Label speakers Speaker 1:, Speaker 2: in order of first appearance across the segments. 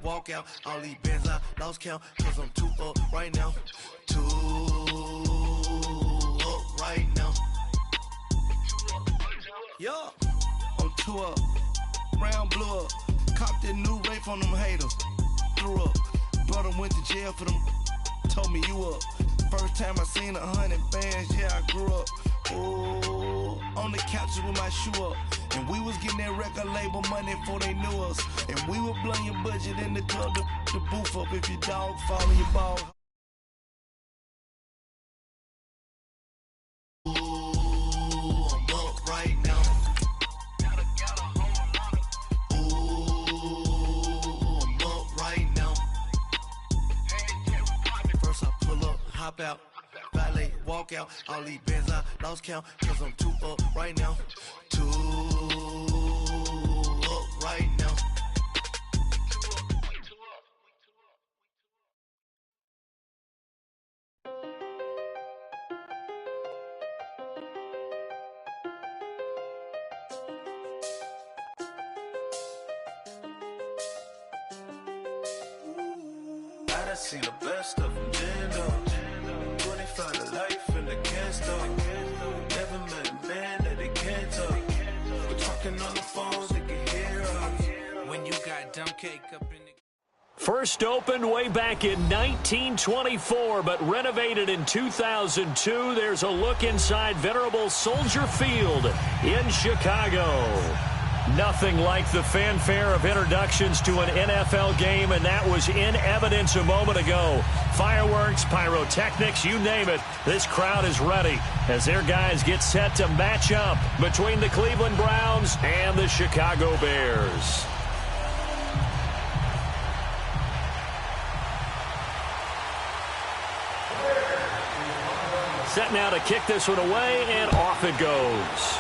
Speaker 1: walk out. All these bands I lost count, cause I'm too up right now. Too up right now. Yeah, I'm too up. Round blew up. Copped that new rape on them haters. Threw up. Brother went to jail for them. Told me you up. First time I seen 100 bands, yeah, I grew up. Ooh, on the couches with my shoe up. And we was getting that record label money before they knew us. And we were blowing your budget in the club to boof up if your dog fall in your ball. Ooh, I'm up right now. Ooh, I'm up right now. First I pull up, hop out. Valet, walk out, all these bands I lost count, cause I'm too up right now. Too up right now.
Speaker 2: I done seen the best of them, Jando. 25 to life and they can't stop. Never met a man that they can't talk. We're talking on the phones, they can hear us. When you got dumb cake up in the...
Speaker 3: First opened way back in 1924, but renovated in 2002. There's a look inside venerable Soldier Field in Chicago. Nothing like the fanfare of introductions to an NFL game, and that was in evidence a moment ago. Fireworks, pyrotechnics, you name it. This crowd is ready as their guys get set to match up between the Cleveland Browns and the Chicago Bears. Set now to kick this one away, and off it goes.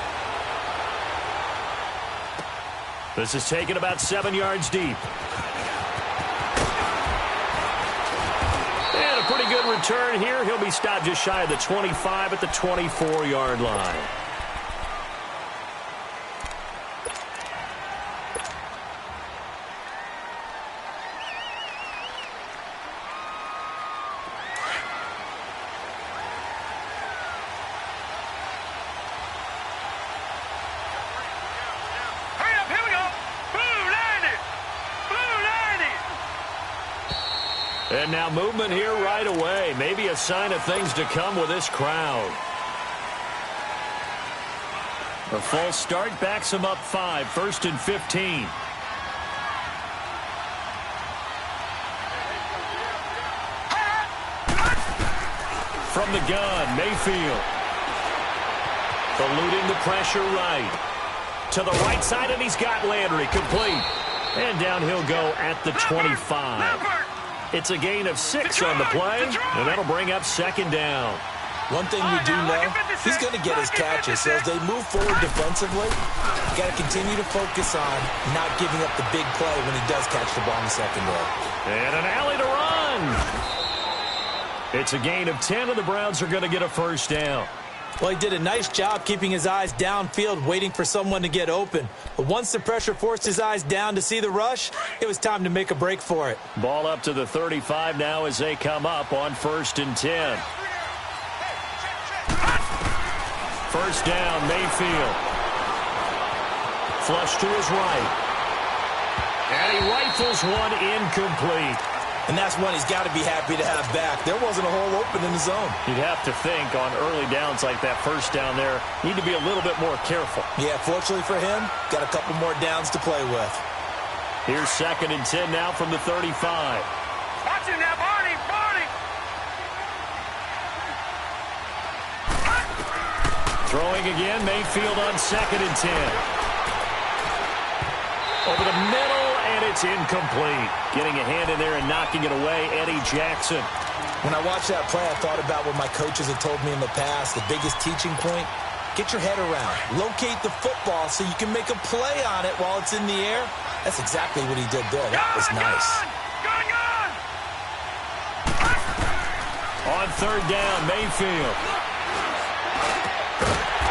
Speaker 3: This is taken about 7 yards deep. And a pretty good return here. He'll be stopped just shy of the 25 at the 24-yard line. And now movement here right away. Maybe a sign of things to come with this crowd. A false start backs him up 5, 1st and 15. From the gun, Mayfield. Eluding the pressure right. To the right side, and he's got Landry complete. And down he'll go at the 25. It's a gain of 6 on the play, and that'll bring up 2nd down.
Speaker 4: One thing we do know, he's going to get his catches. So as they move forward defensively, you got to continue to focus on not giving up the big play when he does catch the ball in the secondary.
Speaker 3: And an alley to run. It's a gain of 10, and the Browns are going to get a 1st down.
Speaker 4: Well, he did a nice job keeping his eyes downfield, waiting for someone to get open. But once the pressure forced his eyes down to see the rush, it was time to make a break for it.
Speaker 3: Ball up to the 35 now as they come up on 1st and 10. 1st down, Mayfield. Flush to his right. And he rifles one incomplete.
Speaker 4: And that's one he's got to be happy to have back. There wasn't a hole open in the zone.
Speaker 3: You'd have to think on early downs like that 1st down there, need to be a little bit more careful.
Speaker 4: Yeah, fortunately for him, got a couple more downs to play with.
Speaker 3: Here's 2nd and 10 now from the 35.
Speaker 5: Watch him now, Barney, Barney!
Speaker 3: Throwing again, Mayfield on 2nd and 10. Over the middle, and it's incomplete. Getting a hand in there and knocking it away, Eddie Jackson.
Speaker 4: When I watched that play, I thought about what my coaches had told me in the past. The biggest teaching point, get your head around. Locate the football so you can make a play on it while it's in the air. That's exactly what he did there. That was nice.
Speaker 3: On 3rd down, Mayfield.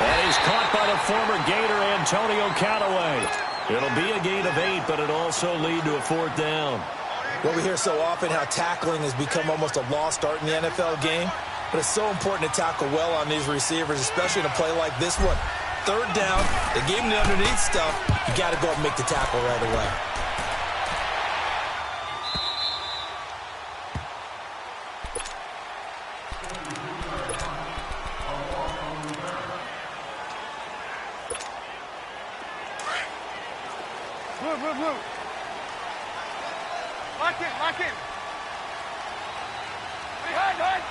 Speaker 3: And he's caught by the former Gator, Antonio Callaway. It'll be a gain of 8, but it also lead to a 4th down.
Speaker 4: Well, we hear so often how tackling has become almost a lost art in the NFL game, but it's so important to tackle well on these receivers, especially in a play like this one. Third down, they gave him the underneath stuff. You got to go up and make the tackle right away.
Speaker 5: Move. Lock in. Behind.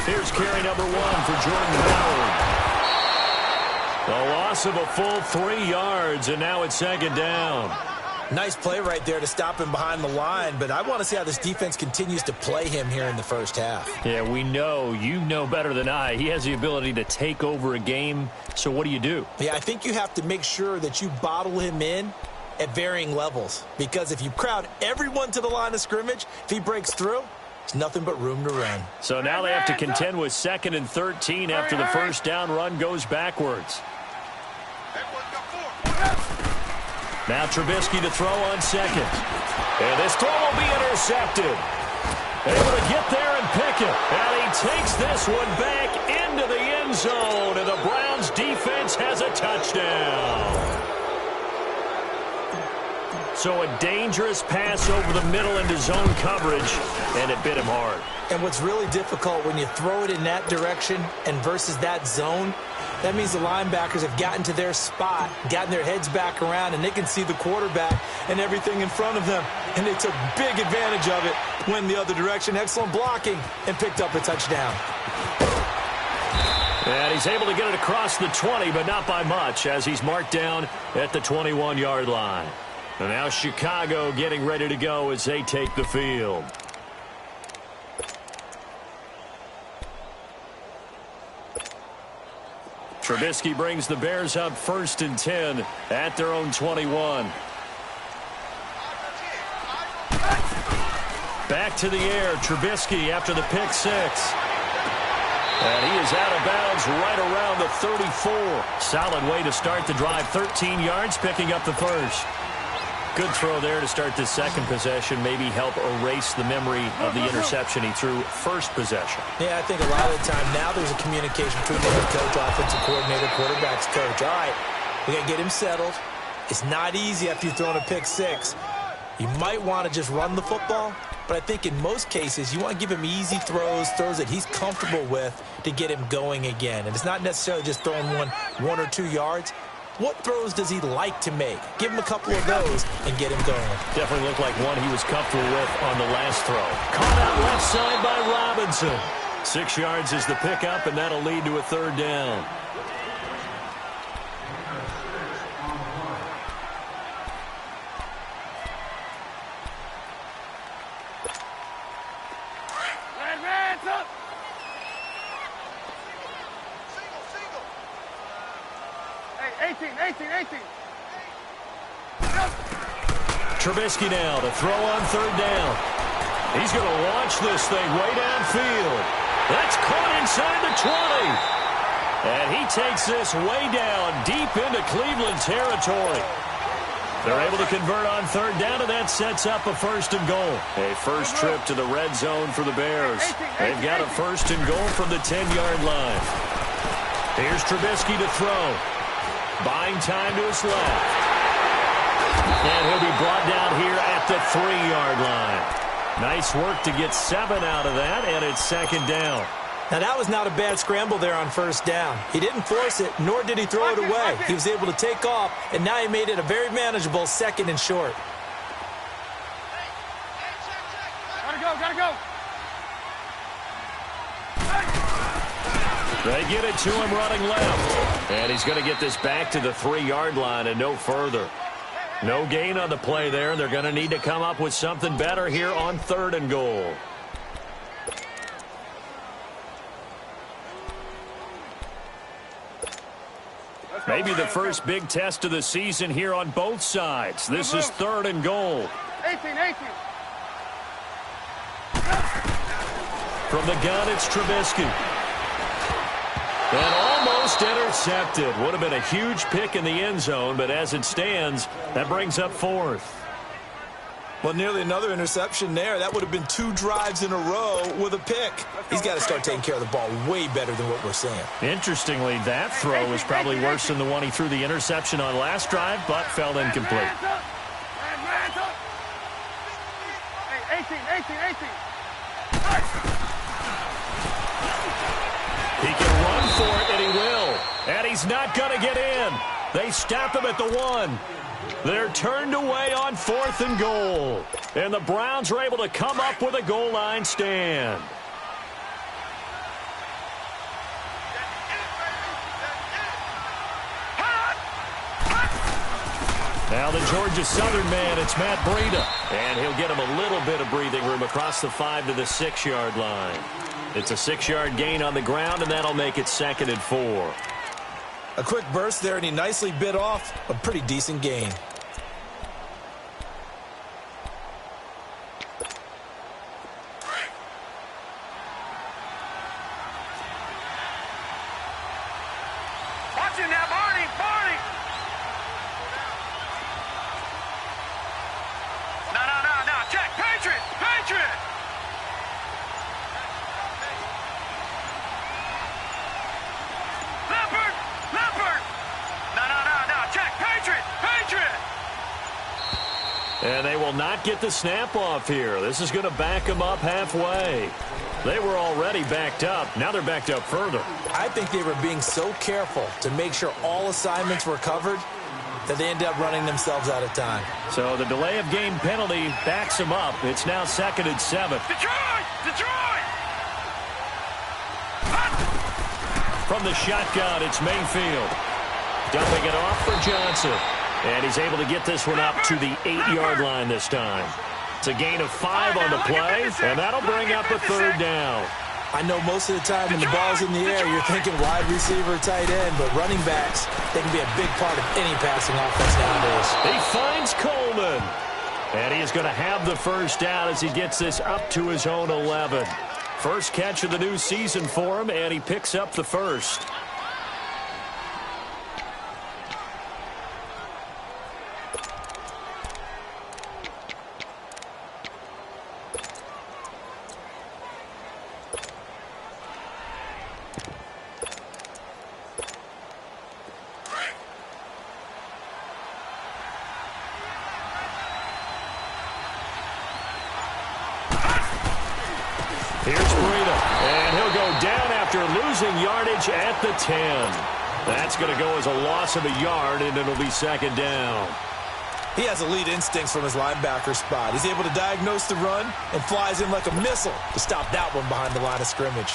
Speaker 3: Here's carry number 1 for Jordan Howard. The loss of a full 3 yards, and now it's second down.
Speaker 4: Nice play right there to stop him behind the line, but I want to see how this defense continues to play him here in the first half.
Speaker 3: Yeah, we know. You know better than I. He has the ability to take over a game, so what do?
Speaker 4: Yeah, I think you have to make sure that you bottle him in at varying levels, because if you crowd everyone to the line of scrimmage, if he breaks through, there's nothing but room to run.
Speaker 3: So now they have to contend with 2nd and 13 after the first down run goes backwards. Now Trubisky to throw on 2nd. And this throw will be intercepted. Able to get there and pick it. And he takes this one back into the end zone. And the Browns defense has a touchdown. So a dangerous pass over the middle into zone coverage, and it bit him hard.
Speaker 4: And what's really difficult when you throw it in that direction and versus that zone, that means the linebackers have gotten to their spot, gotten their heads back around, and they can see the quarterback and everything in front of them. And they took big advantage of it, went the other direction, excellent blocking, and picked up a touchdown.
Speaker 3: And he's able to get it across the 20, but not by much, as he's marked down at the 21-yard line. And now Chicago getting ready to go as they take the field. Trubisky brings the Bears up 1st and 10 at their own 21. Back to the air, Trubisky after the pick 6. And he is out of bounds right around the 34. Solid way to start the drive. 13 yards, picking up the first. Good throw there to start the second possession. Maybe help erase the memory of the interception he threw first possession.
Speaker 4: Yeah, I think a lot of the time now there's a communication between the head coach, offensive coordinator, quarterback's coach. All right, we got to get him settled. It's not easy after you've thrown a pick 6. You might want to just run the football, but I think in most cases you want to give him easy throws that he's comfortable with to get him going again. And it's not necessarily just throwing one or 2 yards. What throws does he like to make? Give him a couple of those and get him going.
Speaker 3: Definitely looked like one he was comfortable with on the last throw. Caught out left side by Robinson. 6 yards is the pickup, and that'll lead to a third down.
Speaker 5: Hands up. Hey, 18.
Speaker 3: Trubisky now to throw on third down. He's going to launch this thing way downfield. That's caught inside the 20. And he takes this way down deep into Cleveland territory. They're able to convert on third down, and that sets up a 1st and goal. A first trip to the red zone for the Bears. They've got a 1st and goal from the 10-yard line. Here's Trubisky to throw. Buying time to his left. And he'll be brought down here at the 3-yard line. Nice work to get 7 out of that, and it's second down.
Speaker 4: Now, that was not a bad scramble there on first down. He didn't force it, nor did he throw it away. He was able to take off, and now he made it a very manageable 2nd and short.
Speaker 5: Gotta go.
Speaker 3: They get it to him running left. And he's going to get this back to the 3-yard line and no further. No gain on the play there. They're going to need to come up with something better here on 3rd and goal. Maybe the first big test of the season here on both sides. This is 3rd and goal.
Speaker 5: 18.
Speaker 3: From the gun, it's Trubisky. And almost intercepted. Would have been a huge pick in the end zone, but as it stands, that brings up 4th.
Speaker 4: Well, nearly another interception there. That would have been 2 drives in a row with a pick. He's got to start taking care of the ball way better than what we're seeing.
Speaker 3: Interestingly, that throw was probably worse than the one he threw the interception on last drive, but fell incomplete.
Speaker 5: Hey, 18.
Speaker 3: He can run for it, and he will. And he's not going to get in. They stop him at the 1. They're turned away on 4th and goal. And the Browns are able to come up with a goal line stand. Now the Georgia Southern man, it's Matt Breida. And he'll get him a little bit of breathing room across the 5 to the 6-yard line. It's a 6-yard gain on the ground, and that'll make it 2nd and 4.
Speaker 4: A quick burst there, and he nicely bit off a pretty decent gain.
Speaker 5: Watch it now, Barney. No. Check. Patriot. Leopard. No. Check. Patriot.
Speaker 3: And they will not get the snap off here. This is going to back them up halfway. They were already backed up. Now they're backed up further.
Speaker 4: I think they were being so careful to make sure all assignments were covered that they ended up running themselves out of time.
Speaker 3: So the delay of game penalty backs them up. It's now 2nd and 7.
Speaker 5: Detroit!
Speaker 3: From the shotgun, it's Mayfield. Dumping it off for Johnson. And he's able to get this one up to the 8-yard line this time. It's a gain of 5 on the play, and that'll bring up a 3rd down.
Speaker 4: I know most of the time when the ball's in the air, you're thinking wide receiver, tight end, but running backs, they can be a big part of any passing offense nowadays.
Speaker 3: He finds Coleman. And he is going to have the first down as he gets this up to his own 11. First catch of the new season for him, and he picks up the first. Here's Breida, and he'll go down after losing yardage at the 10. That's going to go as a loss of a yard, and it'll be 2nd down.
Speaker 4: He has elite instincts from his linebacker spot. He's able to diagnose the run and flies in like a missile to stop that one behind the line of scrimmage.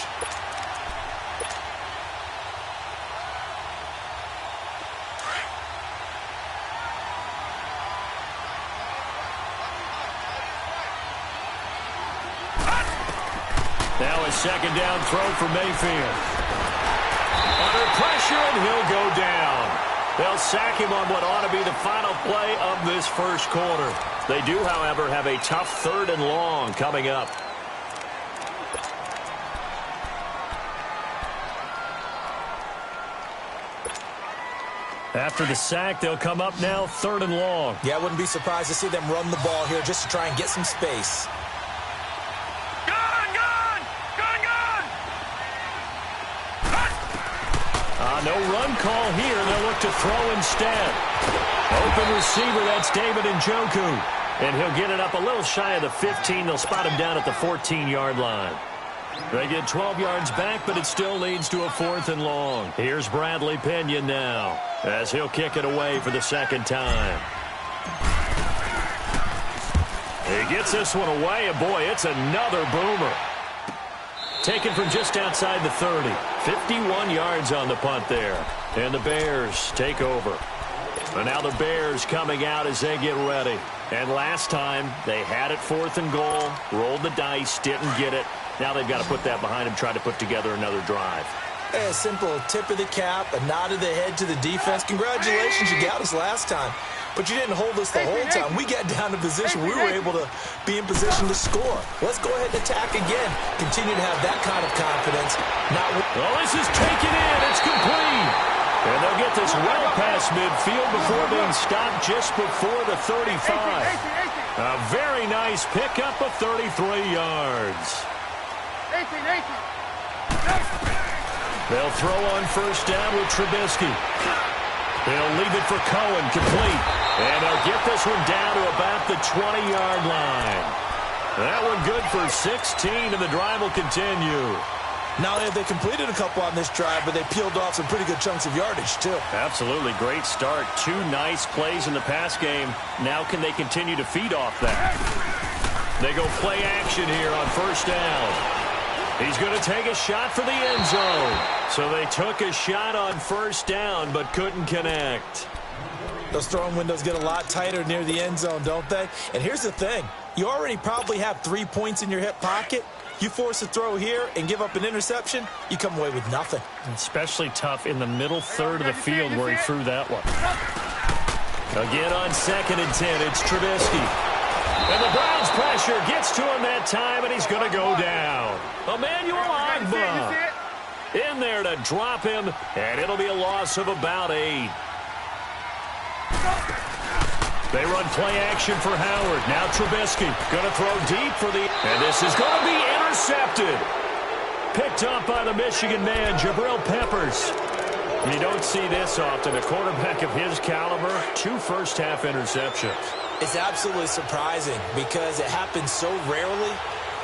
Speaker 3: Now a 2nd down throw for Mayfield. Under pressure, and he'll go down. They'll sack him on what ought to be the final play of this first quarter. They do, however, have a tough 3rd and long coming up. After the sack, they'll come up now 3rd and long.
Speaker 4: Yeah, I wouldn't be surprised to see them run the ball here just to try and get some space.
Speaker 3: No run call here. They'll look to throw instead. Open receiver, that's David Njoku. And he'll get it up a little shy of the 15. They'll spot him down at the 14-yard line. They get 12 yards back, but it still leads to a 4th and long. Here's Bradley Pinion now, as he'll kick it away for the 2nd time. He gets this one away, and boy, it's another boomer. Taken from just outside the 30. 51 yards on the punt there. And the Bears take over. And now the Bears coming out as they get ready. And last time, they had it 4th and goal, rolled the dice, didn't get it. Now they've got to put that behind them, try to put together another drive.
Speaker 4: A simple tip of the cap, a nod of the head to the defense. Congratulations, you got us last time. But you didn't hold us the whole time. We got down to position. We were able to be in position to score. Let's go ahead and attack again. Continue to have that kind of confidence.
Speaker 3: Well, this is taken in. It's complete. And they'll get this well past midfield before being stopped just before the 35. A very nice pickup of 33 yards. They'll throw on first down with Trubisky. They'll leave it for Cohen, complete. And they'll get this one down to about the 20-yard line. That one good for 16, and the drive will continue.
Speaker 4: Not only have they completed a couple on this drive, but they peeled off some pretty good chunks of yardage, too.
Speaker 3: Absolutely. Great start. 2 nice plays in the pass game. Now can they continue to feed off that? They go play action here on first down. He's going to take a shot for the end zone. So they took a shot on first down, but couldn't connect.
Speaker 4: Those throwing windows get a lot tighter near the end zone, don't they? And here's the thing. You already probably have 3 points in your hip pocket. You force a throw here and give up an interception, you come away with nothing.
Speaker 3: Especially tough in the middle third of the field where he threw that one. Again on 2nd and 10, it's Trubisky. And the Browns pressure gets to him that time, and he's going to go down. Emmanuel Ogbah in there to drop him, and it'll be a loss of about 8. They run play action for Howard. Now Trubisky going to throw deep for the... And this is going to be intercepted. Picked up by the Michigan man, Jabril Peppers. You don't see this often. A quarterback of his caliber, 2 first-half interceptions.
Speaker 4: It's absolutely surprising because it happens so rarely.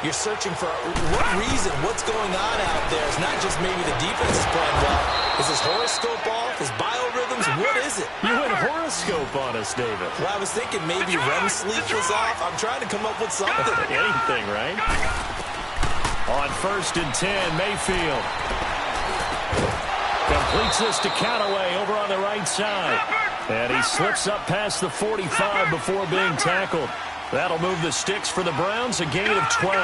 Speaker 4: You're searching for what reason, what's going on out there. It's not just maybe the defense is playing well. Is his horoscope off? His biorhythms? What is it?
Speaker 3: You went horoscope on us, David.
Speaker 4: Well, I was thinking maybe REM sleep was off. I'm trying to come up with something.
Speaker 3: Anything, right? On 1st and 10, Mayfield. Completes this to Callaway over on the right side. And he slips up past the 45 before being tackled. That'll move the sticks for the Browns, a gain of 12.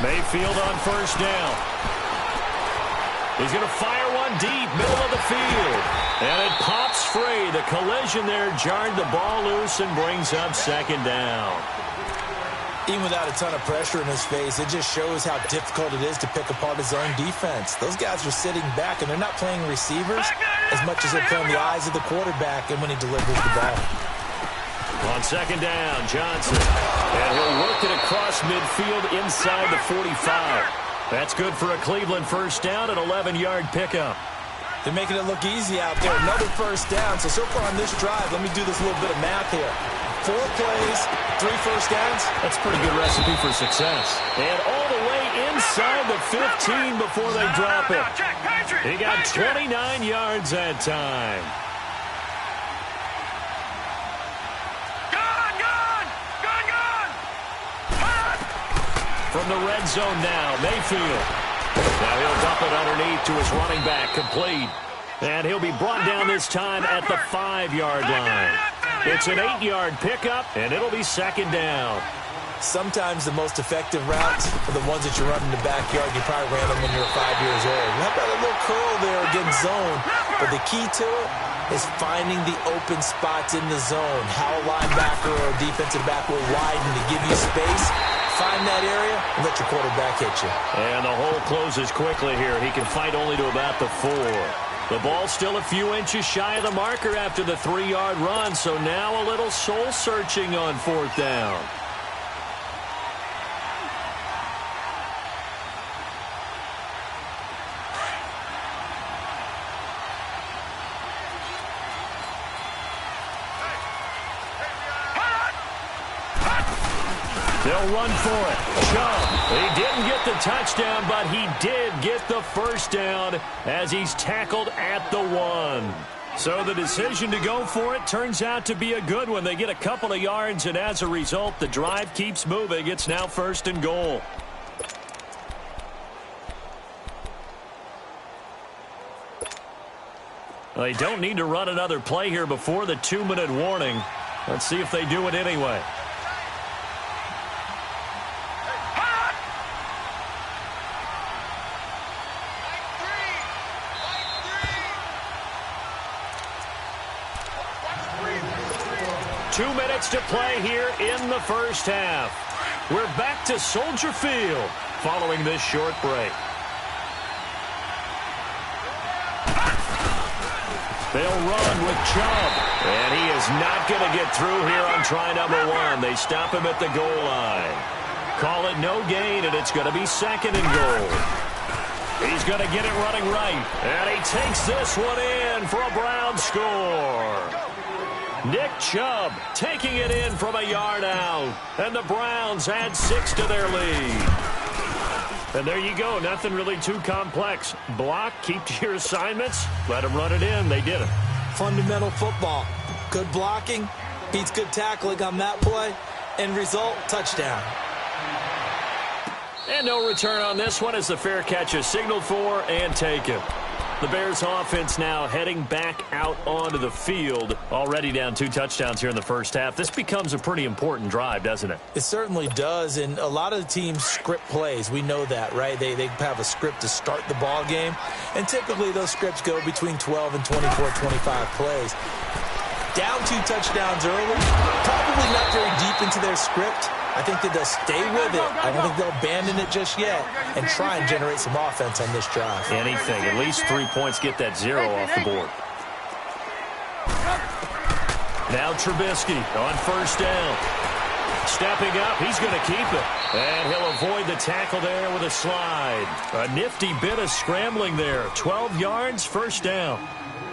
Speaker 3: Mayfield on first down. He's going to fire one deep, middle of the field. And it pops free. The collision there jarred the ball loose and brings up 2nd down.
Speaker 4: Even without a ton of pressure in his face, it just shows how difficult it is to pick apart his own defense. Those guys are sitting back, and they're not playing receivers as much as they're playing the eyes of the quarterback and when he delivers the ball.
Speaker 3: On 2nd down, Johnson. And he'll work it across midfield inside the 45. That's good for a Cleveland first down, an 11-yard pickup.
Speaker 4: They're making it look easy out there. Another first down. So far on this drive, let me do this little bit of math here. 4 plays, 3 first downs.
Speaker 3: That's a pretty good recipe for success. And all the way inside the 15 before they drop it. He got 29 yards that time. From the red zone now, Mayfield. Now he'll dump it underneath to his running back, complete. And he'll be brought down this time at the 5-yard line. It's an 8-yard pickup, and it'll be 2nd down.
Speaker 4: Sometimes the most effective routes are the ones that you run in the backyard. You probably ran them when you were 5 years old. How about a little curl there against zone? But the key to it is finding the open spots in the zone. How a linebacker or a defensive back will widen to give you space. Find that area and let your quarterback hit you.
Speaker 3: And the hole closes quickly here. He can fight only to about the 4. The ball's still a few inches shy of the marker after the 3-yard run, so now a little soul-searching on 4th down. They'll run for it. Chubb. He didn't get the touchdown, but he did get the first down as he's tackled at the 1. So the decision to go for it turns out to be a good one. They get a couple of yards, and as a result, the drive keeps moving. It's now 1st and goal. They don't need to run another play here before the 2-minute warning. Let's see if they do it anyway. Two minutes to play here in the first half. We're back to Soldier Field following this short break. They'll run with Chubb. And he is not going to get through here on try number 1. They stop him at the goal line. Call it no gain, and it's going to be 2nd and goal. He's going to get it running right. And he takes this one in for a Brown score. Nick Chubb taking it in from a yard out. And the Browns add 6 to their lead. And there you go. Nothing really too complex. Block, keep to your assignments, let them run it in. They did it.
Speaker 4: Fundamental football. Good blocking beats good tackling on that play. End result, touchdown.
Speaker 3: And no return on this one as the fair catch is signaled for and taken. The Bears offense now heading back out onto the field. Already down 2 touchdowns here in the first half. This becomes a pretty important drive, doesn't it?
Speaker 4: It certainly does, and a lot of the teams script plays. We know that, right? They have a script to start the ball game, and typically those scripts go between 12 and 24, 25 plays. Down 2 touchdowns early, probably not very deep into their script. I think that they'll stay with it. I don't think they'll abandon it just yet and try and generate some offense on this drive.
Speaker 3: Anything. At least 3 points, get that 0 off the board. Now Trubisky on first down. Stepping up, he's going to keep it. And he'll avoid the tackle there with a slide. A nifty bit of scrambling there. 12 yards, first down.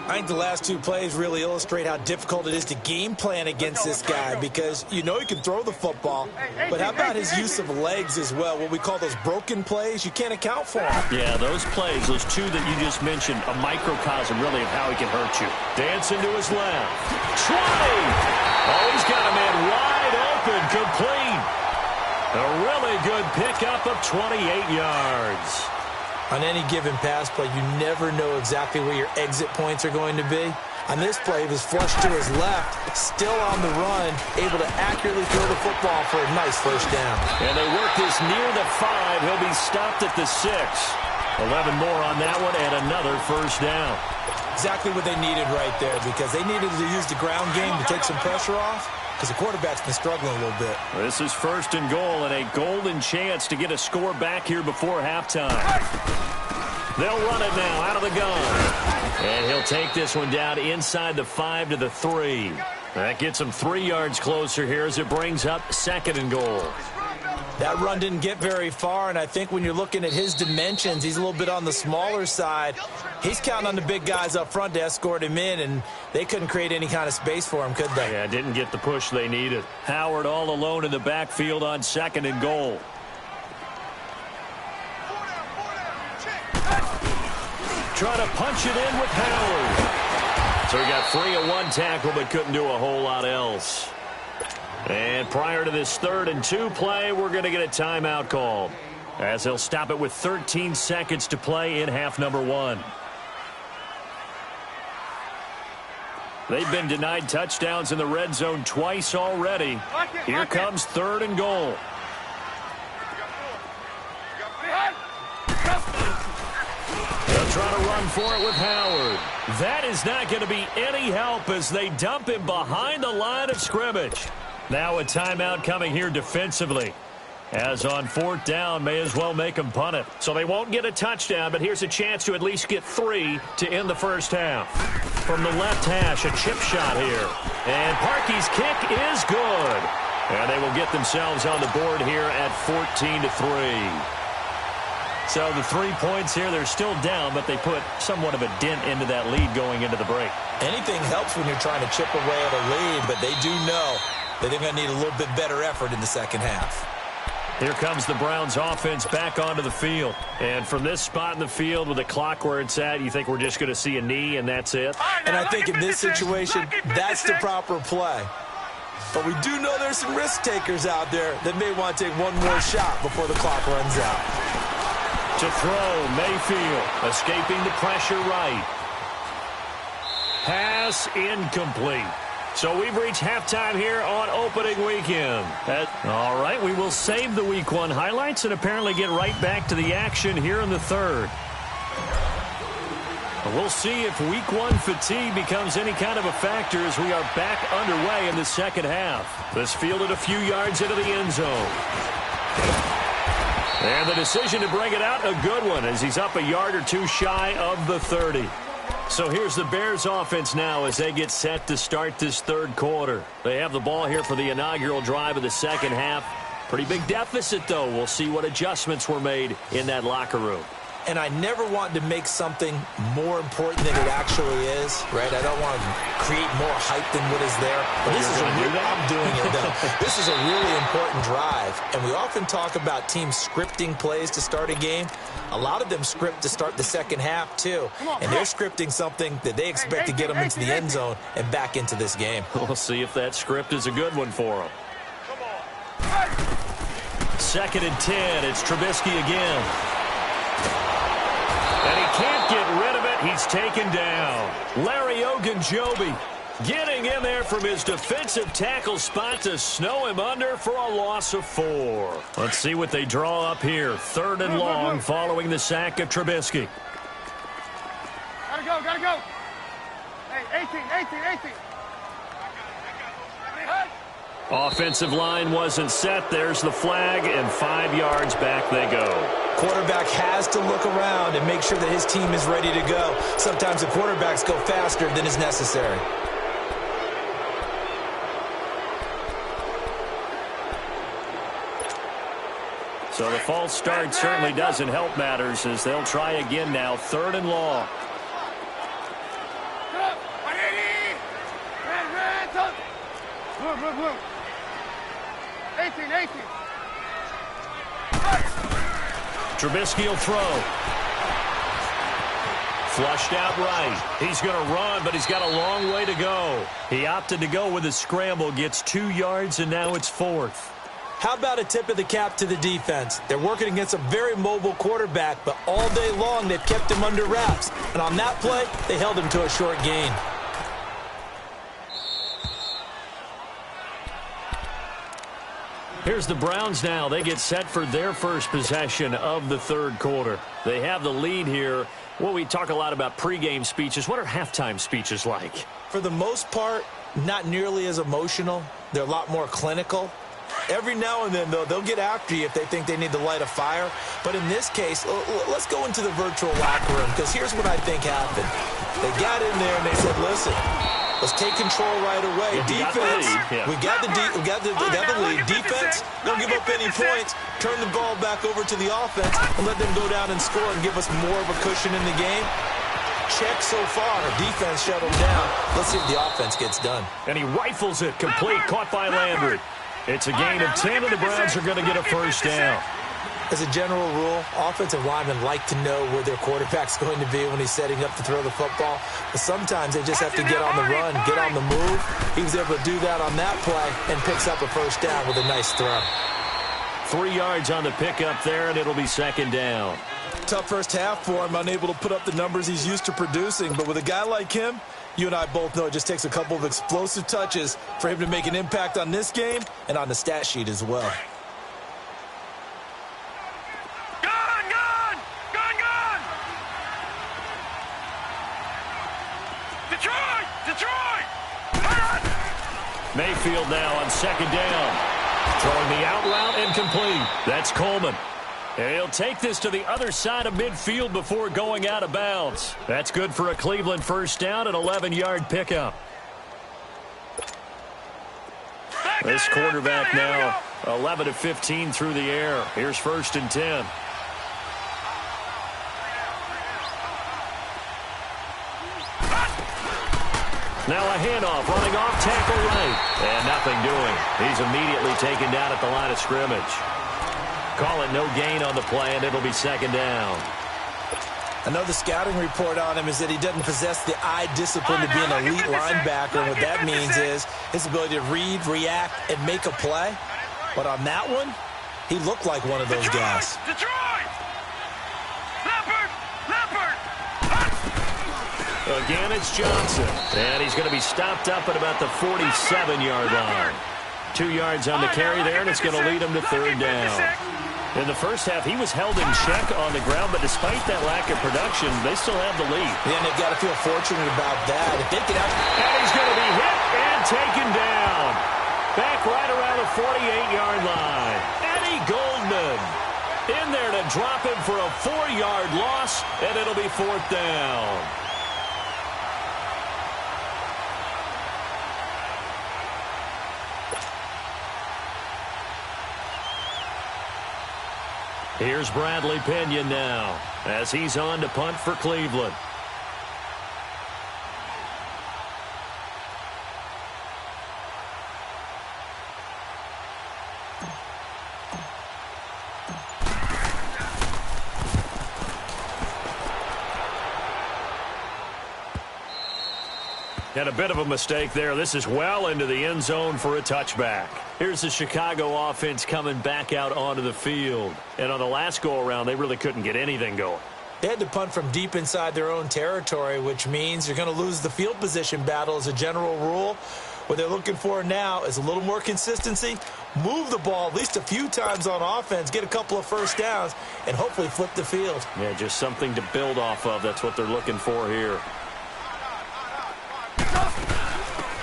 Speaker 4: I think the last 2 plays really illustrate how difficult it is to game plan against this guy because you know he can throw the football, but how about his use of legs as well, what we call those broken plays? You can't account for them.
Speaker 3: Yeah, those plays, those 2 that you just mentioned, a microcosm really of how he can hurt you. Dancing to his left. 20! Oh, he's got a man wide open, complete. A really good pickup of 28 yards.
Speaker 4: On any given pass play, you never know exactly where your exit points are going to be. On this play, he was flushed to his left, still on the run, able to accurately throw the football for a nice first down.
Speaker 3: And they work this near the 5. He'll be stopped at the 6. 11 more on that one and another first down.
Speaker 4: Exactly what they needed right there because they needed to use the ground game to take some pressure off because the quarterback's been struggling a little bit.
Speaker 3: This is 1st and goal and a golden chance to get a score back here before halftime. They'll run it now out of the gun. And he'll take this one down inside the 5 to the 3. That gets him 3 yards closer here as it brings up 2nd and goal.
Speaker 4: That run didn't get very far, and I think when you're looking at his dimensions, he's a little bit on the smaller side. He's counting on the big guys up front to escort him in, and they couldn't create any kind of space for him, could they?
Speaker 3: Yeah, didn't get the push they needed. Howard all alone in the backfield on 2nd and goal. Trying to punch it in with Howard. So he got free of 1 tackle but couldn't do a whole lot else. And prior to this 3rd and 2 play, we're going to get a timeout called as they'll stop it with 13 seconds to play in half number 1. They've been denied touchdowns in the red zone twice already. Here comes 3rd and goal. They'll try to run for it with Howard. That is not going to be any help as they dump him behind the line of scrimmage. Now a timeout coming here defensively. As on 4th down, may as well make them punt it. So they won't get a touchdown, but here's a chance to at least get 3 to end the first half. From the left hash, a chip shot here. And Parkey's kick is good. And they will get themselves on the board here at 14-3. So the 3 points here, they're still down, but they put somewhat of a dent into that lead going into the break.
Speaker 4: Anything helps when you're trying to chip away at a lead, but they do know that they're going to need a little bit better effort in the second half.
Speaker 3: Here comes the Browns offense back onto the field. And from this spot in the field with the clock where it's at, you think we're just going to see a knee and that's it?
Speaker 4: And I think in this situation, that's the proper play. But we do know there's some risk takers out there that may want to take one more shot before the clock runs out.
Speaker 3: To throw, Mayfield escaping the pressure right. Pass incomplete. So we've reached halftime here on opening weekend. All right, we will save the Week 1 highlights and apparently get right back to the action here in the 3rd. We'll see if Week 1 fatigue becomes any kind of a factor as we are back underway in the second half. This fielded a few yards into the end zone. And the decision to bring it out, a good one, as he's up a yard or 2 shy of the 30. So here's the Bears offense now as they get set to start this third quarter. They have the ball here for the inaugural drive of the second half. Pretty big deficit, though. We'll see what adjustments were made in that locker room.
Speaker 4: And I never want to make something more important than it actually is, right? I don't want to create more hype than what is there. But this is I'm doing it, though. This is a really important drive. And we often talk about teams scripting plays to start a game. A lot of them script to start the second half, too. And they're scripting something that they expect to get them into the end zone and back into this game.
Speaker 3: We'll see if that script is a good one for them. 2nd and 10. It's Trubisky again. And he can't get rid of it. He's taken down. Larry Ogunjobi getting in there from his defensive tackle spot to snow him under for a loss of 4. Let's see what they draw up here. 3rd and long following the sack of Trubisky.
Speaker 5: Gotta go. Hey, 18.
Speaker 3: Offensive line wasn't set. There's the flag, and 5 yards back they go.
Speaker 4: Quarterback has to look around and make sure that his team is ready to go. Sometimes the quarterbacks go faster than is necessary.
Speaker 3: So the false start certainly doesn't help matters as they'll try again now. 3rd and long.
Speaker 5: Move. 18.
Speaker 3: Trubisky will throw. Flushed out right. He's going to run, but he's got a long way to go. He opted to go with a scramble, gets 2 yards, and now it's 4th.
Speaker 4: How about a tip of the cap to the defense? They're working against a very mobile quarterback, but all day long they've kept him under wraps. And on that play, they held him to a short gain.
Speaker 3: Here's the Browns now. They get set for their first possession of the third quarter. They have the lead here. Well, we talk a lot about pregame speeches. What are halftime speeches like?
Speaker 4: For the most part, not nearly as emotional. They're a lot more clinical. Every now and then, though, they'll get after you if they think they need to light a fire. But in this case, let's go into the virtual locker room, because here's what I think happened. They got in there and they said, listen, let's take control right away. Defense, we got the lead. Defense, don't give up any points. Turn the ball back over to the offense and let them go down and score and give us more of a cushion in the game. Check so far. Defense shut them down. Let's see if the offense gets done.
Speaker 3: And he rifles it complete, caught by Landry. It's a gain of 10, and the Browns are going to get a first down.
Speaker 4: As a general rule, offensive linemen like to know where their quarterback's going to be when he's setting up to throw the football. But sometimes they just have to get on the run, get on the move. He was able to do that on that play and picks up a first down with a nice throw.
Speaker 3: 3 yards on the pickup there, and it'll be second down.
Speaker 4: Tough first half for him, unable to put up the numbers he's used to producing. But with a guy like him, you and I both know it just takes a couple of explosive touches for him to make an impact on this game and on the stat sheet as well.
Speaker 5: Gun! Detroit!
Speaker 3: Mayfield now on second down. Throwing the out route incomplete. That's Coleman. And he'll take this to the other side of midfield before going out of bounds. That's good for a Cleveland first down, an 11-yard pickup. This quarterback now 11 of 15 through the air. Here's 1st and 10. Now a handoff, running off tackle right. And nothing doing. He's immediately taken down at the line of scrimmage. Call it no gain on the play, and it'll be second down.
Speaker 4: I know the scouting report on him is that he doesn't possess the eye discipline to be an elite linebacker. And what that means is his ability to read, react, and make a play. But on that one, he looked like one of those guys.
Speaker 5: Detroit! Leopard!
Speaker 3: Again, it's Johnson. And he's going to be stopped up at about the 47-yard line. 2 yards on the carry there, and it's going to lead him to third down. In the first half, he was held in check on the ground, but despite that lack of production, they still have the lead.
Speaker 4: Yeah, and they've got to feel fortunate about that. If they get out...
Speaker 3: And he's going to be hit and taken down. Back right around the 48-yard line. Eddie Goldman in there to drop him for a 4-yard loss, and it'll be fourth down. Here's Bradley Pinion now as he's on to punt for Cleveland. And a bit of a mistake there. This is well into the end zone for a touchback. Here's the Chicago offense coming back out onto the field. And on the last go-around, they really couldn't get anything going.
Speaker 4: They had to punt from deep inside their own territory, which means you're going to lose the field position battle as a general rule. What they're looking for now is a little more consistency, move the ball at least a few times on offense, get a couple of first downs, and hopefully flip the field.
Speaker 3: Yeah, just something to build off of. That's what they're looking for here.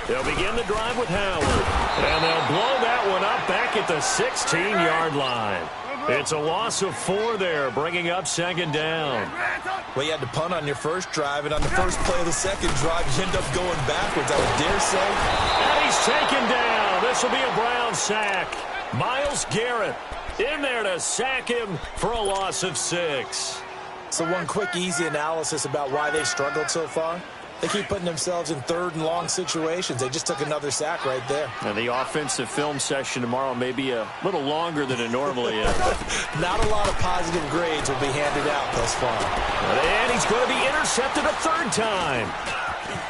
Speaker 3: They'll begin the drive with Howard, and they'll blow that one up back at the 16-yard line. It's a loss of 4 there, bringing up second down.
Speaker 4: Well, you had to punt on your first drive, and on the first play of the second drive, you end up going backwards, I would dare say.
Speaker 3: And he's taken down. This will be a Brown sack. Myles Garrett in there to sack him for a loss of 6.
Speaker 4: So one quick, easy analysis about why they struggled so far. They keep putting themselves in third and long situations. They just took another sack right there.
Speaker 3: And the offensive film session tomorrow may be a little longer than it normally is.
Speaker 4: Not a lot of positive grades will be handed out thus far.
Speaker 3: And he's going to be intercepted a third time.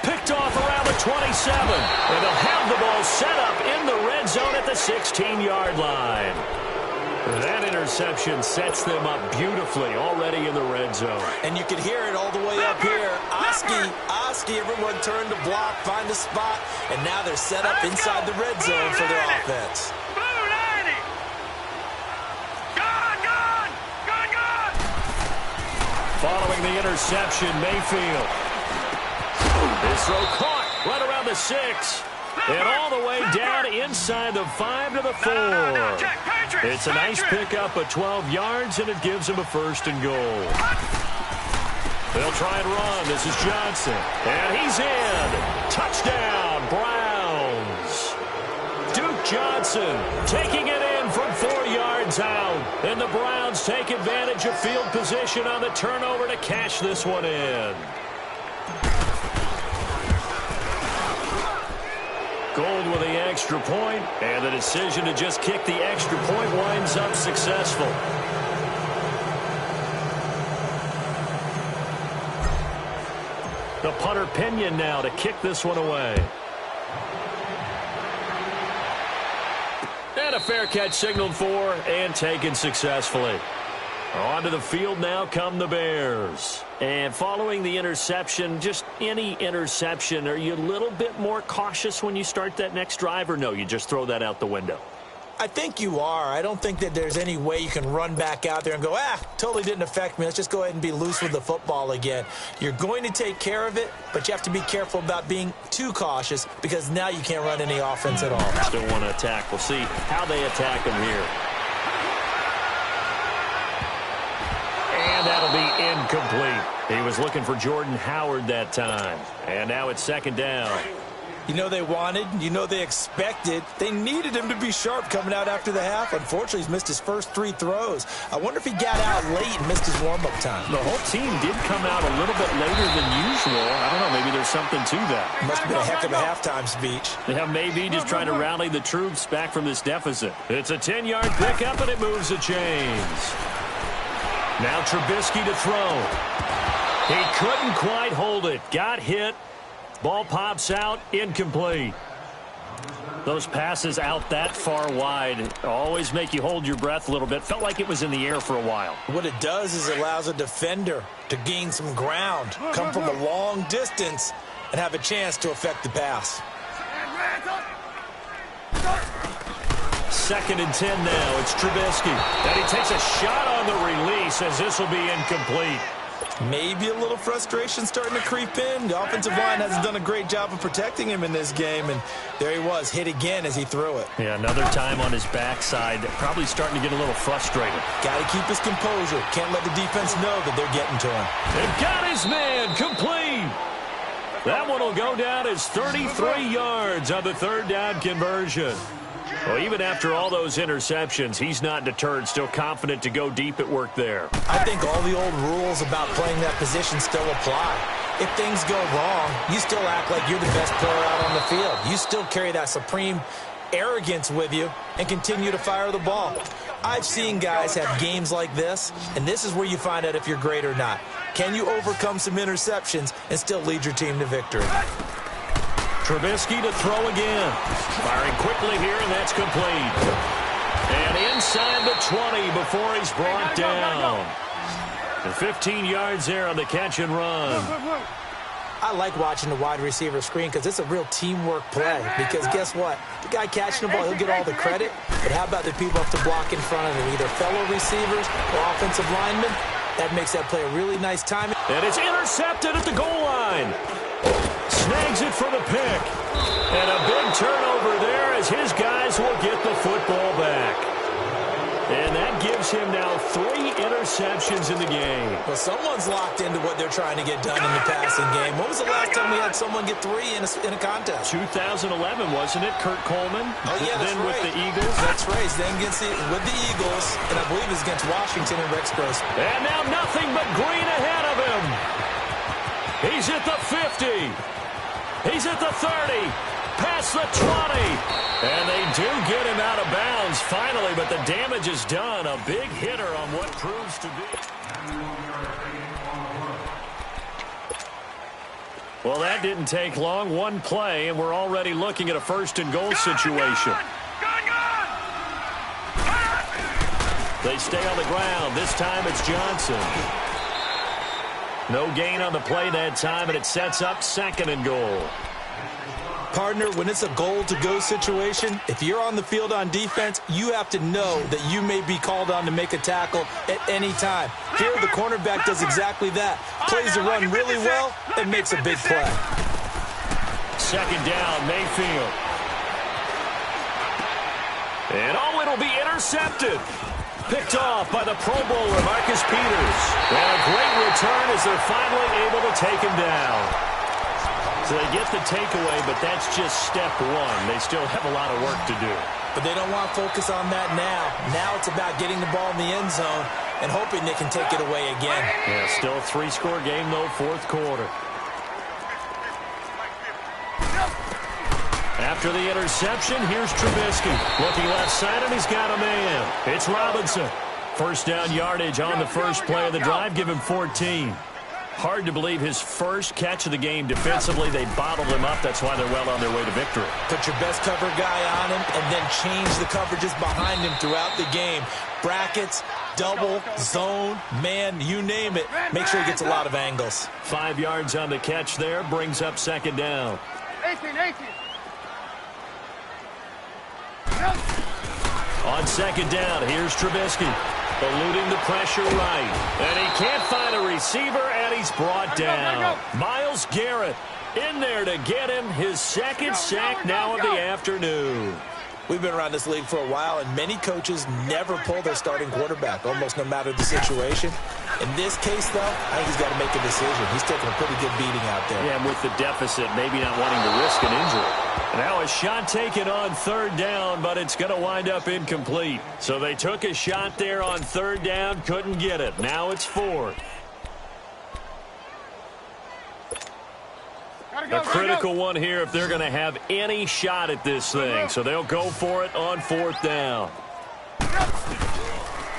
Speaker 3: Picked off around the 27. And they'll have the ball set up in the red zone at the 16-yard line. That interception sets them up beautifully already in the red zone.
Speaker 4: And you can hear it all the way up here. Oski, everyone turned to block, find a spot, and now they're set up inside the red zone for their offense.
Speaker 3: Following the interception, Mayfield. His throw caught right around the 6. And all the way down inside the 5 to the 4. It's a nice pickup of 12 yards, and it gives him a first and goal. They'll try and run. This is Johnson. And he's in. Touchdown, Browns. Duke Johnson taking it in from 4 yards out. And the Browns take advantage of field position on the turnover to cash this one in. Gold with the extra point, and the decision to just kick the extra point winds up successful. The punter Pinion now to kick this one away. And a fair catch signaled for and taken successfully. Onto the field now come the Bears. And following the interception, just any interception, are you a little bit more cautious when you start that next drive, or no, you just throw that out the window?
Speaker 4: I think you are. I don't think that there's any way you can run back out there and go, totally didn't affect me. Let's just go ahead and be loose with the football again. You're going to take care of it, but you have to be careful about being too cautious because now you can't run any offense at all.
Speaker 3: Still want to attack. We'll see how they attack them here. And that'll be incomplete. He was looking for Jordan Howard that time. And now it's second down.
Speaker 4: You know they wanted, you know they expected. They needed him to be sharp coming out after the half. Unfortunately, he's missed his first 3 throws. I wonder if he got out late and missed his warm-up time.
Speaker 3: The whole team did come out a little bit later than usual. I don't know, maybe there's something to that.
Speaker 4: Must have been a heck of a halftime speech.
Speaker 3: Yeah, maybe just trying to rally the troops back from this deficit. It's a 10-yard pickup, and it moves the chains. Now Trubisky to throw. He couldn't quite hold it. Got hit. Ball pops out, incomplete. Those passes out that far wide always make you hold your breath a little bit. Felt like it was in the air for a while.
Speaker 4: What it does is it allows a defender to gain some ground, come from a long distance, and have a chance to affect the pass.
Speaker 3: Second and 10 now. It's Trubisky. And he takes a shot on the release as this will be incomplete.
Speaker 4: Maybe a little frustration starting to creep in. The offensive line hasn't done a great job of protecting him in this game, and there he was, hit again as he threw it.
Speaker 3: Yeah, another time on his backside, probably starting to get a little frustrated.
Speaker 4: Got to keep his composure. Can't let the defense know that they're getting to him.
Speaker 3: They've got his man complete. That one will go down as 33 yards on the third down conversion. Well, even after all those interceptions, he's not deterred, still confident to go deep at work there.
Speaker 4: I think all the old rules about playing that position still apply. If things go wrong, you still act like you're the best player out on the field. You still carry that supreme arrogance with you and continue to fire the ball. I've seen guys have games like this, and this is where you find out if you're great or not. Can you overcome some interceptions and still lead your team to victory?
Speaker 3: Trubisky to throw again. Firing quickly here, and that's complete. And inside the 20 before he's brought down. And 15 yards there on the catch and run.
Speaker 4: I like watching the wide receiver screen because it's a real teamwork play. Because guess what? The guy catching the ball, he'll get all the credit. But how about the people have to block in front of him, either fellow receivers or offensive linemen? That makes that play a really nice timing.
Speaker 3: And it's intercepted at the goal line. Snags it for the pick. And a big turnover there as his guys will get the football back. And that gives him now 3 interceptions in the game.
Speaker 4: Well, someone's locked into what they're trying to get done in the passing game. When was the last time we had someone get 3 in a contest?
Speaker 3: 2011, wasn't it? Kurt Coleman?
Speaker 4: Oh, yeah, that's
Speaker 3: then
Speaker 4: right.
Speaker 3: With the Eagles.
Speaker 4: That's right. Then with the Eagles, and I believe it's against Washington and Rex Gross.
Speaker 3: And now nothing but green ahead of him. He's at the 50. He's at the 30. Past the 20. And they do get him out of bounds finally, but the damage is done. A big hitter on what proves to be. Well, that didn't take long. One play, and we're already looking at a first-and-goal situation. They stay on the ground. This time it's Johnson. No gain on the play that time, and it sets up 2nd and goal.
Speaker 4: Partner, when it's a goal-to-go situation, if you're on the field on defense, you have to know that you may be called on to make a tackle at any time. Here, the cornerback does exactly that. Plays the run really well and makes a big play.
Speaker 3: 2nd down, Mayfield. And it'll be intercepted. Picked off by the Pro Bowler, Marcus Peters. And a great return as they're finally able to take him down. So they get the takeaway, but that's just step 1. They still have a lot of work to do.
Speaker 4: But they don't want to focus on that now. Now it's about getting the ball in the end zone and hoping they can take it away again.
Speaker 3: Yeah, still a 3-score game, though, 4th quarter. After the interception, here's Trubisky. Looking left side, and he's got a man. It's Robinson. First down yardage on the first play of the drive. Give him 14. Hard to believe his first catch of the game defensively. They bottled him up. That's why they're well on their way to victory.
Speaker 4: Put your best cover guy on him and then change the coverages behind him throughout the game. Brackets, double, zone, man, you name it. Make sure he gets a lot of angles.
Speaker 3: 5 yards on the catch there. Brings up 2nd down.
Speaker 5: 18.
Speaker 3: On 2nd down, here's Trubisky. Eluding the pressure right. And he can't find a receiver, and he's brought down. Myles Garrett in there to get him his 2nd sack now of the afternoon.
Speaker 4: We've been around this league for a while, and many coaches never pull their starting quarterback, almost no matter the situation. In this case, though, I think he's got to make a decision. He's taking a pretty good beating out there.
Speaker 3: Yeah, and with the deficit, maybe not wanting to risk an injury. Now a shot taken on 3rd down, but it's going to wind up incomplete. So they took a shot there on 3rd down, couldn't get it. Now it's 4th. A critical one here if they're going to have any shot at this thing. So they'll go for it on 4th down.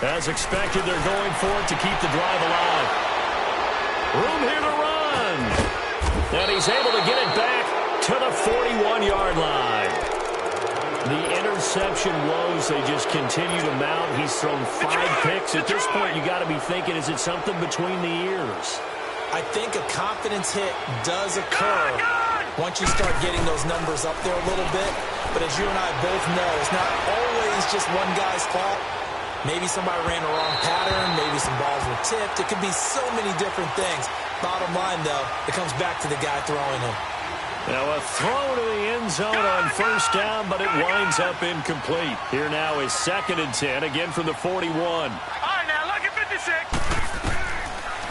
Speaker 3: As expected, they're going for it to keep the drive alive. Room here to run. And he's able to get it back to the 41-yard line. The interception woes, they just continue to mount. He's thrown 5 picks. At this point, you got to be thinking, is it something between the ears?
Speaker 4: I think a confidence hit does occur once you start getting those numbers up there a little bit. But as you and I both know, it's not always just one guy's fault. Maybe somebody ran a wrong pattern. Maybe some balls were tipped. It could be so many different things. Bottom line, though, it comes back to the guy throwing them.
Speaker 3: Now a throw to the end zone on 1st down, but it winds up incomplete. Here now is 2nd and 10, again from the 41.
Speaker 5: All right, now look at 56.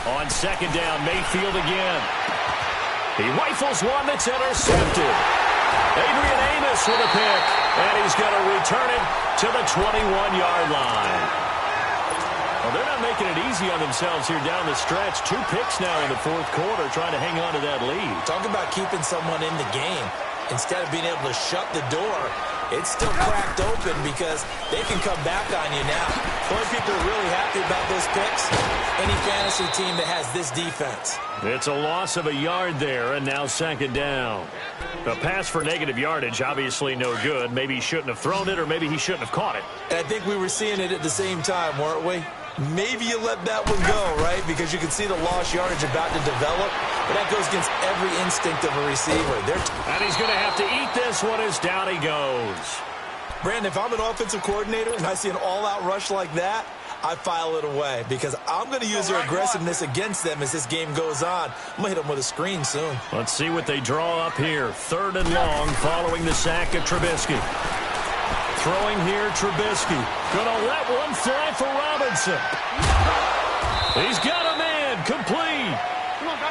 Speaker 3: On 2nd down, Mayfield again. He rifles one that's intercepted. Adrian Amos with a pick. And he's going to return it to the 21-yard line. Well, they're not making it easy on themselves here down the stretch. 2 picks now in the fourth quarter trying to hang on to that lead.
Speaker 4: Talk about keeping someone in the game. Instead of being able to shut the door, it's still cracked open because they can come back on you now. The only people are really happy about those picks, any fantasy team that has this defense.
Speaker 3: It's a loss of a yard there, and now second down. A pass for negative yardage, obviously no good. Maybe he shouldn't have thrown it, or maybe he shouldn't have caught it.
Speaker 4: And I think we were seeing it at the same time, weren't we? Maybe you let that one go, right? Because you can see the lost yardage about to develop. But that goes against every instinct of a receiver.
Speaker 3: And he's going to have to eat this one as down he goes.
Speaker 4: Brandon, if I'm an offensive coordinator and I see an all-out rush like that, I file it away because I'm going to use their aggressiveness against them as this game goes on. I'm going to hit them with a screen soon.
Speaker 3: Let's see what they draw up here. 3rd and long following the sack of Trubisky. Throwing here, Trubisky. Gonna let one fly for Robinson. He's got a man, complete.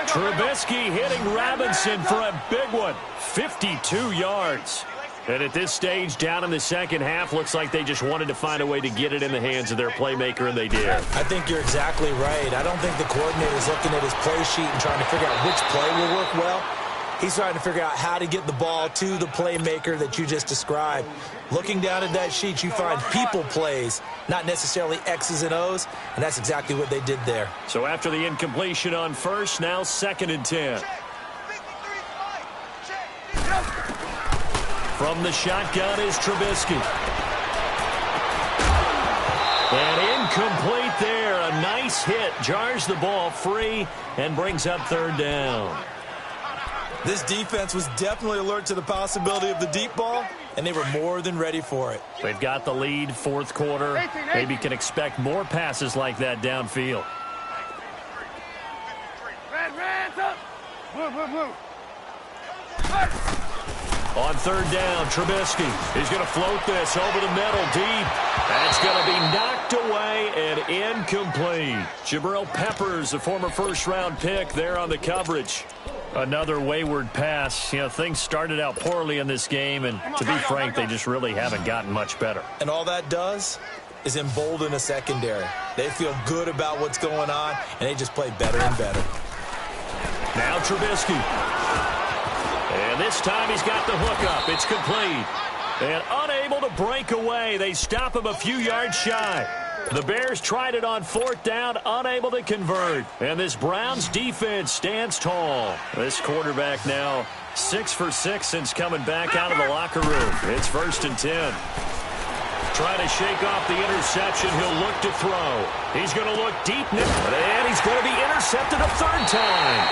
Speaker 3: Trubisky hitting Robinson for a big one. 52 yards. And at this stage, down in the second half, looks like they just wanted to find a way to get it in the hands of their playmaker, and they did.
Speaker 4: I think you're exactly right. I don't think the coordinator's looking at his play sheet and trying to figure out which play will work well. He's trying to figure out how to get the ball to the playmaker that you just described. Looking down at that sheet, you find people plays, not necessarily X's and O's, and that's exactly what they did there.
Speaker 3: So after the incompletion on first, now 2nd and 10. From the shotgun is Trubisky. And incomplete there. A nice hit. Jars the ball free and brings up 3rd down.
Speaker 4: This defense was definitely alert to the possibility of the deep ball, and they were more than ready for it.
Speaker 3: They've got the lead, 4th quarter. Maybe can expect more passes like that downfield. On 3rd down, Trubisky. He's going to float this over the middle, deep. That's going to be knocked away and incomplete. Jabril Peppers, a former first-round pick, there on the coverage. Another wayward pass. You know, things started out poorly in this game, and to be frank, they just really haven't gotten much better.
Speaker 4: And all that does is embolden a secondary. They feel good about what's going on, and they just play better and better.
Speaker 3: Now Trubisky. And this time he's got the hook up. It's complete. And unable to break away. They stop him a few yards shy. The Bears tried it on 4th down, unable to convert. And this Browns defense stands tall. This quarterback now 6 for 6 since coming back out of the locker room. It's 1st and 10. Trying to shake off the interception. He'll look to throw. He's going to look deep, and he's going to be intercepted a 3rd time.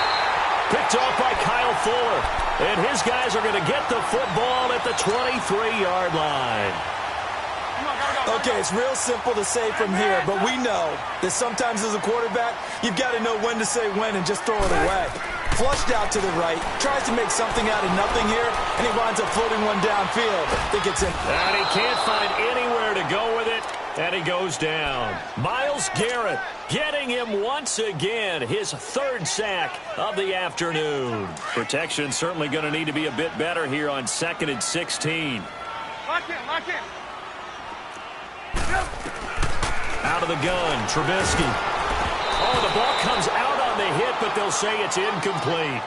Speaker 3: Picked off by Kyle Fuller. And his guys are going to get the football at the 23-yard line.
Speaker 4: Okay, it's real simple to say from here, but we know that sometimes as a quarterback, you've got to know when to say when and just throw it away. Flushed out to the right, tries to make something out of nothing here, and he winds up floating one downfield. I think it's in.
Speaker 3: And he can't find anywhere to go with it, and he goes down. Myles Garrett getting him once again, his 3rd sack of the afternoon. Protection certainly going to need to be a bit better here on 2nd and 16.
Speaker 5: Lock in.
Speaker 3: Out of the gun, Trubisky. Oh, the ball comes out on the hit, but they'll say it's incomplete.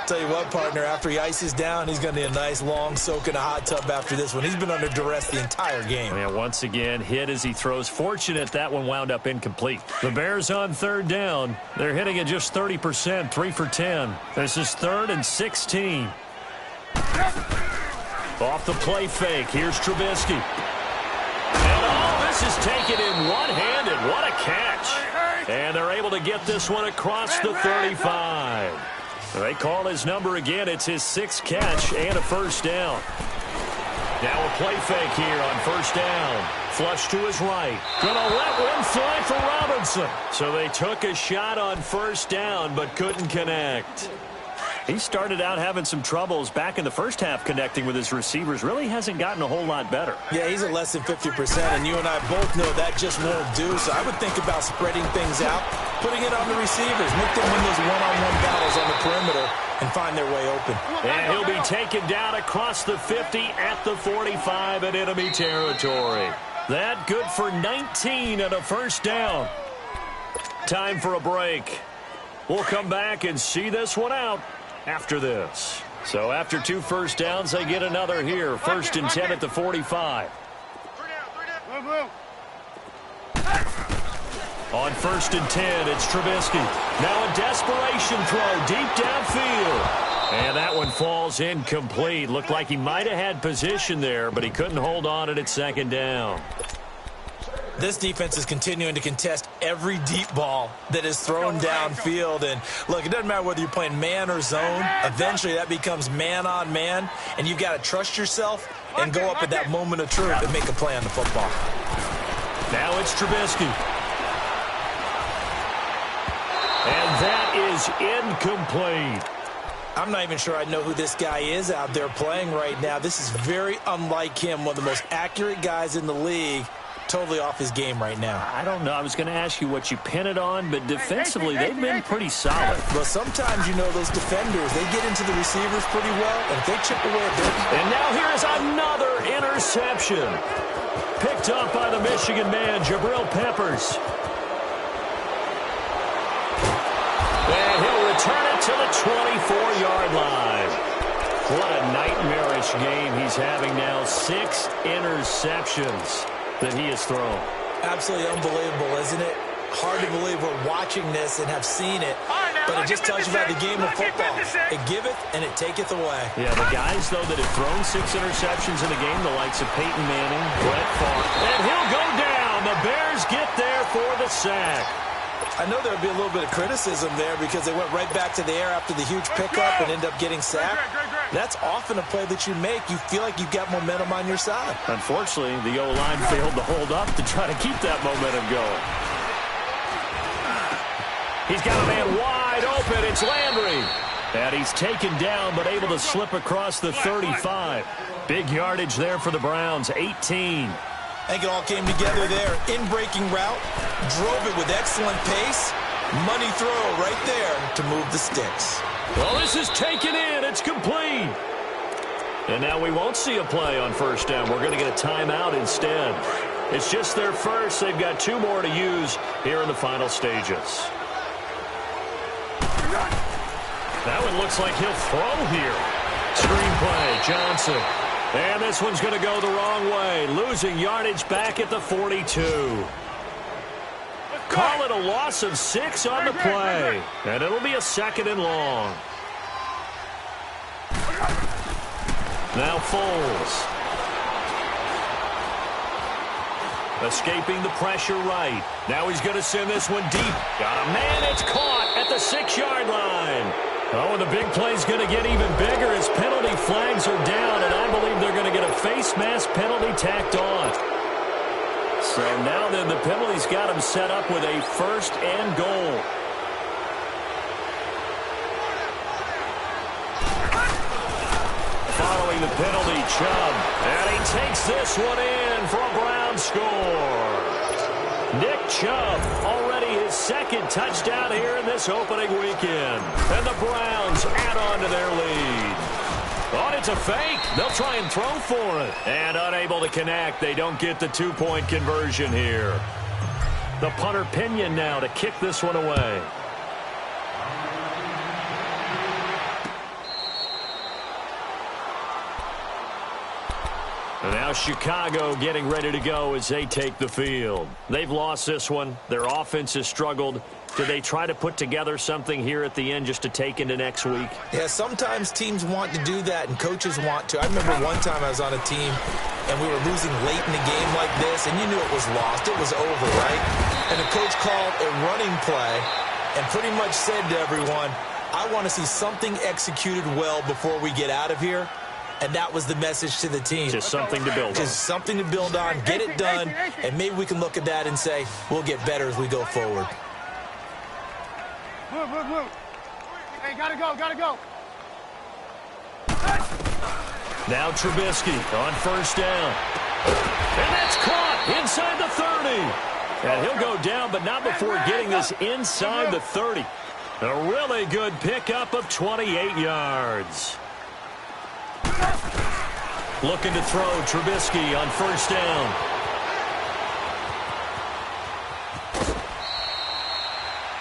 Speaker 4: Tell you what, partner, after he ices down, he's going to need a nice long soak in a hot tub after this one. He's been under duress the entire game.
Speaker 3: Yeah, once again, hit as he throws. Fortunate that one wound up incomplete. The Bears on 3rd down. They're hitting at just 30%, 3 for 10. This is 3rd and 16. Off the play fake, here's Trubisky. And this is taken in one-handed. What a catch. And they're able to get this one across the 35. They call his number again. It's his 6th catch and a 1st down. Now a play fake here on 1st down. Flush to his right. Gonna let one fly for Robinson. So they took a shot on 1st down but couldn't connect. He started out having some troubles back in the first half connecting with his receivers. Really hasn't gotten a whole lot better.
Speaker 4: Yeah, he's at less than 50%, and you and I both know that just won't do. So I would think about spreading things out, putting it on the receivers, make them win those one-on-one battles on the perimeter, and find their way open.
Speaker 3: And he'll be taken down across the 50 at the 45 in enemy territory. That good for 19 and a first down. Time for a break. We'll come back and see this one out after this. So after 2 first downs, they get another here. First and 10 at the 45. On first and 10, it's Trubisky. Now a desperation throw deep downfield. And that one falls incomplete. Looked like he might have had position there, but he couldn't hold on it at second down.
Speaker 4: This defense is continuing to contest every deep ball that is thrown downfield. And, look, it doesn't matter whether you're playing man or zone. Eventually, that becomes man-on-man, and you've got to trust yourself and go up at that moment of truth and make a play on the football.
Speaker 3: Now it's Trubisky. And that is incomplete.
Speaker 4: I'm not even sure I know who this guy is out there playing right now. This is very unlike him, one of the most accurate guys in the league. Totally off his game right now.
Speaker 3: I don't know. I was going to ask you what you pin it on, but defensively, they've been pretty solid.
Speaker 4: Well, sometimes, you know, those defenders, they get into the receivers pretty well, and if they chip away a bit.
Speaker 3: And now here's another interception. Picked up by the Michigan man, Jabril Peppers. And he'll return it to the 24-yard line. What a nightmarish game he's having now. 6 interceptions that he has thrown.
Speaker 4: Absolutely unbelievable, isn't it? Hard to believe we're watching this and have seen it, but it just tells you about the game of football. It giveth and it taketh away.
Speaker 3: Yeah, the guys, though, that have thrown 6 interceptions in a game, the likes of Peyton Manning, Brett Favre, and he'll go down. The Bears get there for the sack.
Speaker 4: I know there would be a little bit of criticism there because they went right back to the air after the huge pickup and ended up getting sacked. That's often a play that you make. You feel like you've got momentum on your side.
Speaker 3: Unfortunately, the O-line failed to hold up to try to keep that momentum going. He's got a man wide open. It's Landry. And he's taken down but able to slip across the 35. Big yardage there for the Browns, 18.
Speaker 4: I think it all came together there. In-breaking route, drove it with excellent pace. Money throw right there to move the sticks.
Speaker 3: Well, this is taken in. It's complete. And now we won't see a play on first down. We're going to get a timeout instead. It's just their first. They've got 2 more to use here in the final stages. That one looks like he'll throw here. Screenplay, Johnson. And this one's going to go the wrong way. Losing yardage back at the 42. Call it a loss of 6 on the play. And it'll be a 2nd and long. Now Foles. Escaping the pressure right. Now he's going to send this one deep. Got a man. It's caught at the 6-yard line. Oh, and the big play's going to get even bigger as penalty flags are down, and I believe they're going to get a face mask penalty tacked on. So now then the penalty's got him set up with a 1st and goal. Following the penalty, Chubb. And he takes this one in for a Brown score. Nick Chubb, already his 2nd touchdown here in this opening weekend. And the Browns add on to their lead. Oh, it's a fake. They'll try and throw for it. And unable to connect. They don't get the 2-point conversion here. The punter Pinion now to kick this one away. And now Chicago getting ready to go as they take the field. They've lost this one. Their offense has struggled. Do they try to put together something here at the end just to take into next week?
Speaker 4: Yeah, sometimes teams want to do that and coaches want to. I remember one time I was on a team and we were losing late in a game like this and you knew it was lost. It was over, right? And the coach called a running play and pretty much said to everyone, I want to see something executed well before we get out of here. And that was the message to the team.
Speaker 3: Just something to build on.
Speaker 4: Just something to build on, get it done, and maybe we can look at that and say, we'll get better as we go forward.
Speaker 5: Move. Hey, gotta go.
Speaker 3: Now Trubisky on first down. And that's caught inside the 30. And he'll go down, but not before getting this inside the 30. A really good pickup of 28 yards. Looking to throw, Trubisky on first down.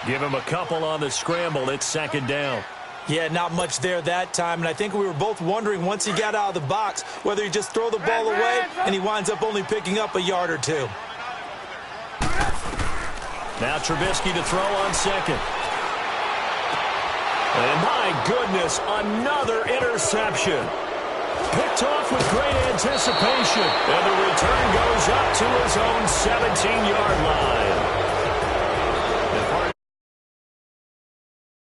Speaker 3: Give him a couple on the scramble. It's second down.
Speaker 4: Yeah, not much there that time, and I think we were both wondering once he got out of the box whether he just throw the ball away, and he winds up only picking up a yard or two.
Speaker 3: Now Trubisky to throw on second. And my goodness, another interception. Picked off with great anticipation, and the return goes up to his own 17-yard line.